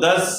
10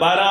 12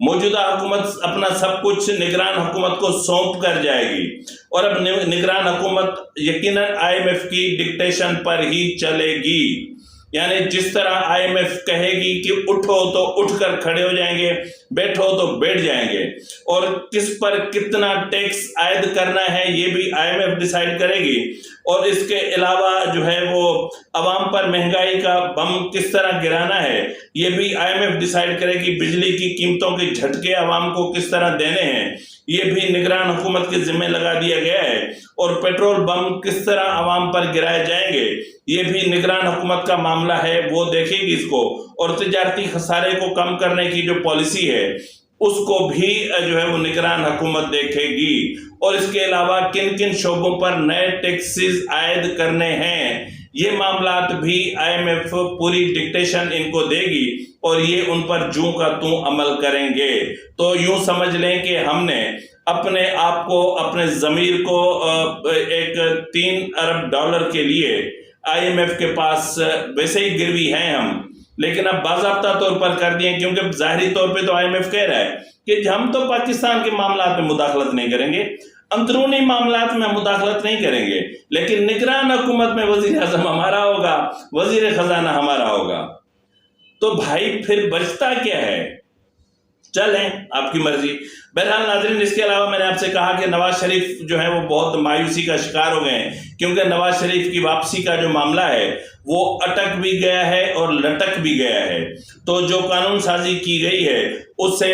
موجودہ حکومت اپنا سب کچھ نگران حکومت کو سونپ کر جائے گی، اور اب نگران حکومت یقیناً IMF کی ڈکٹیشن پر ہی چلے گی۔ یعنی جس طرح IMF کہے گی کہ اٹھو تو اٹھ کر کھڑے ہو جائیں گے، بیٹھو تو بیٹھ جائیں گے، اور کس پر کتنا ٹیکس عائد کرنا ہے یہ بھی IMF ڈیسائیڈ کرے گی، اور اس کے علاوہ جو ہے وہ عوام پر مہنگائی کا بم کس طرح گرانا ہے یہ بھی IMF ڈیسائیڈ کرے گی، بجلی کی قیمتوں کے جھٹکے عوام کو کس طرح دینے ہیں یہ بھی نگران حکومت کے ذمہ لگا دیا گیا ہے، اور پیٹرول بم کس طرح عوام پر گرائے جائیں گے یہ بھی نگران حکومت کا معاملہ ہے، وہ دیکھے گی اس کو، اور تجارتی خسارے کو کم کرنے کی جو پالیسی ہے اس کو بھی جو ہے وہ نگران حکومت دیکھے گی، اور اس کے علاوہ کن کن شعبوں پر نئے ٹیکسز عائد کرنے ہیں یہ معاملات بھی IMF پوری ڈکٹیشن ان کو دے گی، اور یہ ان پر جوں کا توں عمل کریں گے۔ تو یوں سمجھ لیں کہ ہم نے اپنے آپ کو، اپنے ضمیر کو ایک $3 ارب کے لیے IMF کے پاس ویسے ہی گروی ہیں ہم، لیکن اب باضابطہ طور پر کر دیے، کیونکہ ظاہری طور پہ تو IMF کہہ رہا ہے کہ ہم تو پاکستان کے معاملات میں مداخلت نہیں کریں گے، اندرونی معاملات میں مداخلت نہیں کریں گے، لیکن نگران حکومت میں وزیر اعظم ہمارا ہوگا، وزیر خزانہ ہمارا ہوگا۔ تو بھائی پھر بچتا کیا ہے؟ چلیں آپ کی مرضی۔ بہرحال ناظرین، اس کے علاوہ میں نے آپ سے کہا کہ نواز شریف جو ہے وہ بہت مایوسی کا شکار ہو گئے ہیں، کیونکہ نواز شریف کی واپسی کا جو معاملہ ہے وہ اٹک بھی گیا ہے اور لٹک بھی گیا ہے۔ تو جو قانون سازی کی گئی ہے اس سے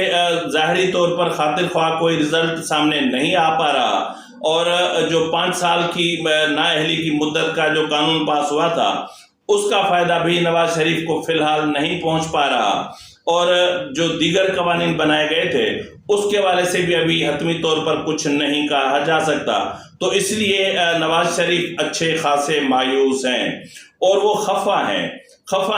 ظاہری طور پر خاطر خواہ کوئی رزلٹ سامنے نہیں آ پا رہا، اور جو 5 سال کی نااہلی کی مدت کا جو قانون پاس ہوا تھا اس کا فائدہ بھی نواز شریف کو فی الحال نہیں پہنچ پا رہا، اور جو دیگر قوانین بنائے گئے تھے اس کے حوالے سے بھی ابھی حتمی طور پر کچھ نہیں کہا جا سکتا۔ تو اس لیے نواز شریف اچھے خاصے مایوس ہیں، اور وہ خفا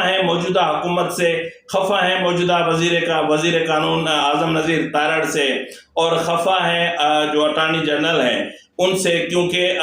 ہیں موجودہ حکومت سے، خفا ہیں موجودہ وزیر قانون اعظم نذیر تارڑ سے، اور خفا ہیں جو اٹارنی جنرل ہیں ان سے، کیونکہ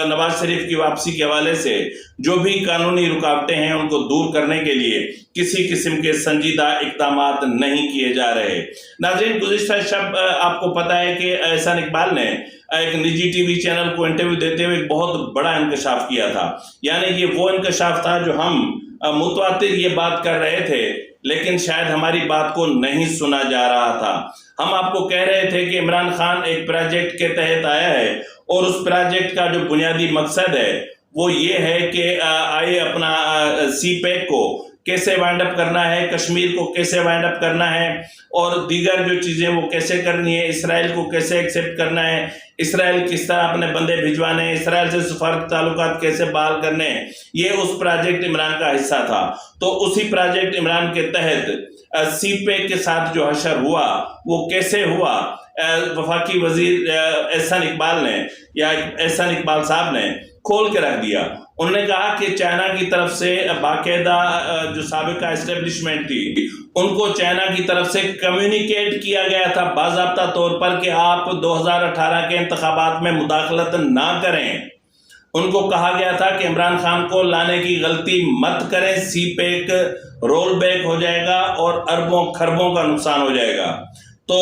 نواز شریف کی واپسی کے حوالے سے جو بھی قانونی رکاوٹیں ہیں ان کو دور کرنے کے لیے کسی قسم کے سنجیدہ اقدامات نہیں کیے جا رہے۔ ناظرین، گزشتہ شب آپ کو پتا ہے کہ احسان اقبال نے ایک نجی ٹی وی چینل کو انٹرویو دیتے ہوئے ایک بہت بڑا انکشاف کیا تھا، یعنی یہ وہ انکشاف تھا جو ہم متواتر یہ بات کر رہے تھے لیکن شاید ہماری بات کو نہیں سنا جا رہا تھا۔ ہم آپ کو کہہ رہے تھے کہ عمران خان ایک پروجیکٹ کے تحت آیا ہے، اور اس پروجیکٹ کا جو بنیادی مقصد ہے وہ یہ ہے کہ آئے اپنا سی پیک کو کیسے وائنڈ اپ کرنا ہے، کشمیر کو کیسے وائنڈ اپ کرنا ہے، اور دیگر جو چیزیں وہ کیسے کرنی ہے، اسرائیل کو کیسے ایکسیپٹ کرنا ہے، اسرائیل کس طرح اپنے بندے بھجوانے ہیں، اسرائیل سے سفارت تعلقات کیسے بحال کرنے ہیں، یہ اس پروجیکٹ عمران کا حصہ تھا۔ تو اسی پروجیکٹ عمران کے تحت سی پیک کے ساتھ جو حشر ہوا وہ کیسے ہوا، وفاقی وزیر احسان اقبال نے، یا احسان اقبال صاحب نے کھول کے رکھ دیا۔ انہوں نے کہا کہ چائنا کی طرف سے باقاعدہ جو سابقہ اسٹیبلشمنٹ تھی ان کو چائنا کی طرف سے کمیونیکیٹ کیا گیا تھا باضابطہ طور پر کہ آپ 2018 کے انتخابات میں مداخلت نہ کریں۔ ان کو کہا گیا تھا کہ عمران خان کو لانے کی غلطی مت کریں، سی پیک رول بیک ہو جائے گا اور اربوں خربوں کا نقصان ہو جائے گا۔ تو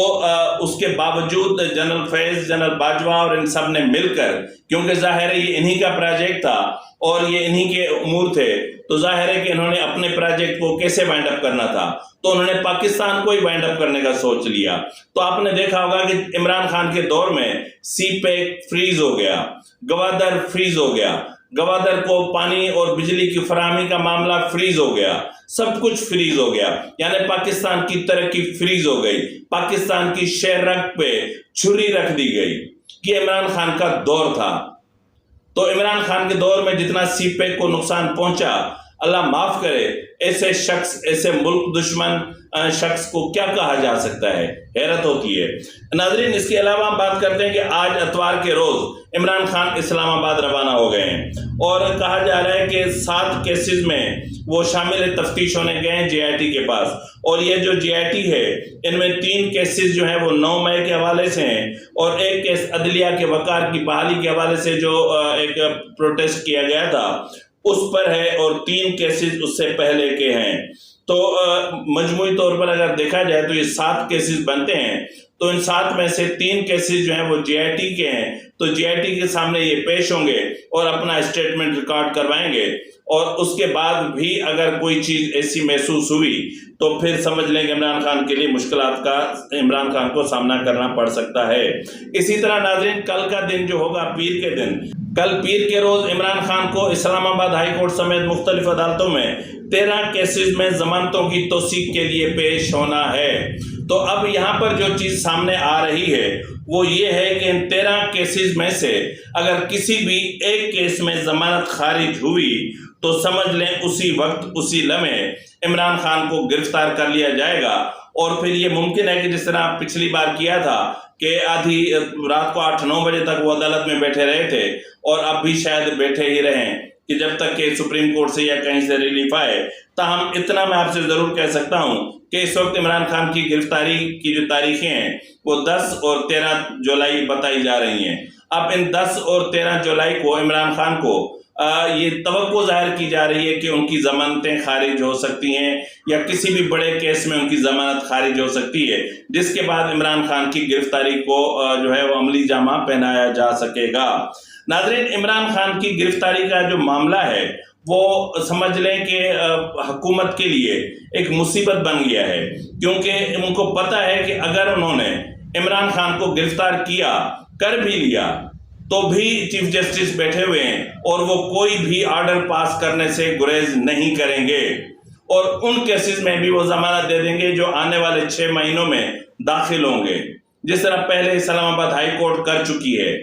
اس کے باوجود جنرل فیض، جنرل باجوہ اور ان سب نے مل کر، کیونکہ ظاہر ہے یہ انہی کا پروجیکٹ تھا اور یہ انہی کے امور تھے، تو ظاہر ہے کہ انہوں نے اپنے پروجیکٹ کو کیسے وائنڈ اپ کرنا تھا، تو انہوں نے پاکستان کو ہی وائنڈ اپ کرنے کا سوچ لیا۔ تو آپ نے دیکھا ہوگا کہ عمران خان کے دور میں سی پیک فریز ہو گیا، گوادر فریز ہو گیا، گوادر کو پانی اور بجلی کی فراہمی کا معاملہ فریز ہو گیا، سب کچھ فریز ہو گیا، یعنی پاکستان کی ترقی فریز ہو گئی، پاکستان کی شیر رگ پہ چھری رکھ دی گئی۔ یہ عمران خان کا دور تھا۔ تو عمران خان کے دور میں جتنا سی پیک کو نقصان پہنچا، اللہ معاف کرے، ایسے شخص، ایسے ملک دشمن شخص کو کیا کہا جا سکتا ہے، حیرت ہوتی ہے۔ ناظرین، اس کے علاوہ ہم بات کرتے ہیں کہ آج اتوار کے روز عمران خان اسلام آباد روانہ ہو گئے ہیں، اور کہا جا رہا ہے کہ 7 کیسز میں وہ شامل تفتیش ہونے گئے ہیں جے آئی ٹی کے پاس، اور یہ جو جے آئی ٹی ہے ان میں 3 کیسز جو ہیں وہ 9 مئی کے حوالے سے ہیں، اور ایک کیس عدلیہ کے وقار کی بحالی کے حوالے سے جو ایک پروٹیسٹ کیا گیا تھا اس پر ہے، اور 3 کیسز اس سے پہلے کے ہیں۔ تو مجموعی طور پر اگر دیکھا جائے تو یہ 7 کیسز بنتے ہیں، تو ان 7 میں سے 3 کیسز جو ہیں وہ جے آئی ٹی کے ہیں، تو جے آئی ٹی کے سامنے یہ پیش ہوں گے اور اپنا اسٹیٹمنٹ ریکارڈ کروائیں گے، اور اس کے بعد بھی اگر کوئی چیز ایسی محسوس ہوئی تو پھر سمجھ لیں کہ عمران خان کے لیے مشکلات کا عمران خان کو سامنا کرنا پڑ سکتا ہے۔ اسی طرح ناظرین، کل کا دن جو ہوگا پیر کے دن، کل پیر کے روز عمران خان کو اسلام آباد ہائی کورٹ سمیت مختلف عدالتوں میں 13 کیسز میں ضمانتوں کی توثیق کے لیے پیش ہونا ہے۔ تو اب یہاں پر جو چیز سامنے آ رہی ہے وہ یہ ہے کہ ان 13 کیسز میں سے اگر کسی بھی ایک کیس میں ضمانت خارج ہوئی تو سمجھ لیں اسی وقت اسی لمحے عمران خان کو گرفتار کر لیا جائے گا، اور پھر یہ ممکن ہے کہ جس طرح پچھلی بار کیا تھا کہ آدھی رات کو 8-9 بجے تک وہ عدالت میں بیٹھے رہے تھے، اور اب بھی شاید بیٹھے ہی رہیں کہ جب تک کہ سپریم کورٹ سے یا کہیں سے ریلیف آئے۔ تاہم اتنا میں آپ سے ضرور کہہ سکتا ہوں کہ اس وقت عمران خان کی گرفتاری کی جو تاریخیں ہیں وہ 10 اور 13 جولائی بتائی جا رہی ہیں۔ اب ان 10 اور 13 جولائی کو عمران خان کو یہ توقع ظاہر کی جا رہی ہے کہ ان کی ضمانتیں خارج ہو سکتی ہیں، یا کسی بھی بڑے کیس میں ان کی ضمانت خارج ہو سکتی ہے، جس کے بعد عمران خان کی گرفتاری کو جو ہے وہ عملی جامہ پہنایا جا سکے گا۔ ناظرین، عمران خان کی گرفتاری کا جو معاملہ ہے وہ سمجھ لیں کہ حکومت کے لیے ایک مصیبت بن گیا ہے، کیونکہ ان کو پتہ ہے کہ اگر انہوں نے عمران خان کو گرفتار کر بھی لیا تو بھی چیف جسٹس بیٹھے ہوئے ہیں اور وہ کوئی بھی آرڈر پاس کرنے سے گریز نہیں کریں گے، اور ان کیسز میں بھی وہ ضمانت دے دیں گے جو آنے والے 6 مہینوں میں داخل ہوں گے، جس طرح پہلے اسلام آباد ہائی کورٹ کر چکی ہے۔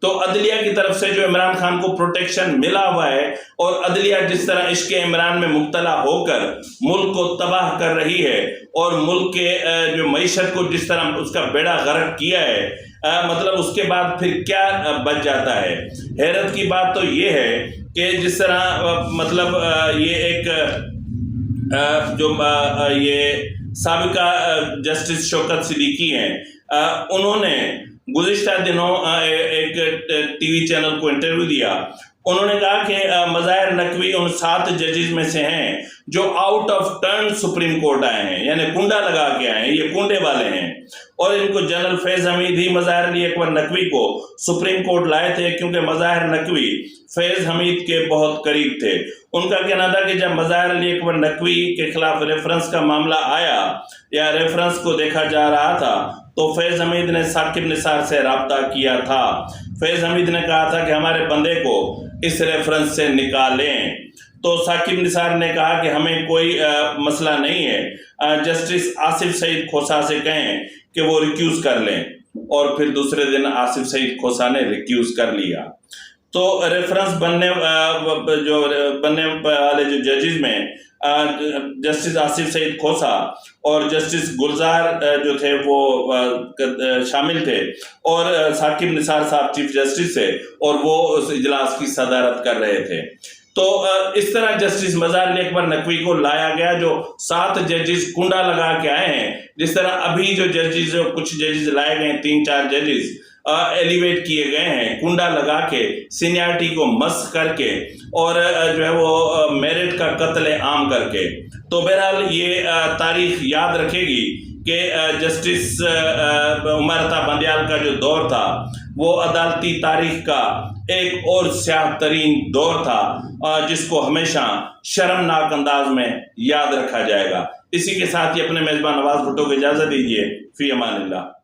تو عدلیہ کی طرف سے جو عمران خان کو پروٹیکشن ملا ہوا ہے، اور عدلیہ جس طرح عشق عمران میں مبتلا ہو کر ملک کو تباہ کر رہی ہے، اور ملک کے جو معیشت کو جس طرح اس کا بیڑا غرق کیا ہے، مطلب اس کے بعد پھر کیا بچ جاتا ہے۔ حیرت کی بات تو یہ ہے کہ جس طرح مطلب یہ ایک جو یہ سابقہ جسٹس شوکت صدیقی ہیں، انہوں نے گزشتہ دنوں ایک ٹی وی چینل کو انٹرویو دیا۔ انہوں نے کہا کہ مظاہر نقوی ان 7 ججز میں سے ہیں جو out of turn supreme court آئے ہیں، یعنی کنڈا لگا کے آئے ہیں، یہ کنڈے والے ہیں، اور ان کو جنرل فیض حمید ہی مظاہر علی اکبر نقوی کو سپریم کورٹ لائے تھے، کیونکہ مظاہر نقوی فیض حمید کے بہت قریب تھے۔ ان کا کہنا تھا کہ جب مظاہر علی اکبر نقوی کے خلاف ریفرنس کا معاملہ آیا یا ریفرنس کو دیکھا جا رہا تھا تو فیض حمید نے ثاقب نثار سے رابطہ کیا تھا۔ فیض حمید نے کہا تھا کہ ہمارے بندے کو اس ریفرنس سے نکالیں، تو ثاقب نثار نے کہا کہ ہمیں کوئی مسئلہ نہیں ہے، جسٹس آصف سعید کھوسا سے کہیں کہ وہ ریکیوز کر لیں، اور پھر دوسرے دن آصف سعید کھوسا نے ریکیوز کر لیا۔ تو ریفرنس بننے والے جو ججز میں جسٹس آصف سعید کھوسا اور جسٹس گلزار جو تھے وہ شامل تھے، اور ثاقب نثار صاحب چیف جسٹس تھے، اور وہ اس اجلاس کی صدارت کر رہے تھے۔ تو اس طرح جسٹس مظاہر علی اکبر نقوی کو لایا گیا، جو 7 ججز کنڈا لگا کے آئے ہیں، جس طرح ابھی جو ججز کچھ ججز لائے گئے ہیں، 3-4 ججز ایلیویٹ کیے گئے ہیں کنڈا لگا کے، سینیارٹی کو مسخ کر کے، اور جو ہے وہ میرٹ کا قتل عام کر کے۔ تو بہرحال یہ تاریخ یاد رکھے گی کہ جسٹس عمر عطا بندیال کا جو دور تھا وہ عدالتی تاریخ کا ایک اور سیاہ ترین دور تھا، جس کو ہمیشہ شرمناک انداز میں یاد رکھا جائے گا۔ اسی کے ساتھ ہی اپنے میزبان نواز بھٹو کو اجازت دیجیے۔ فی امان اللہ۔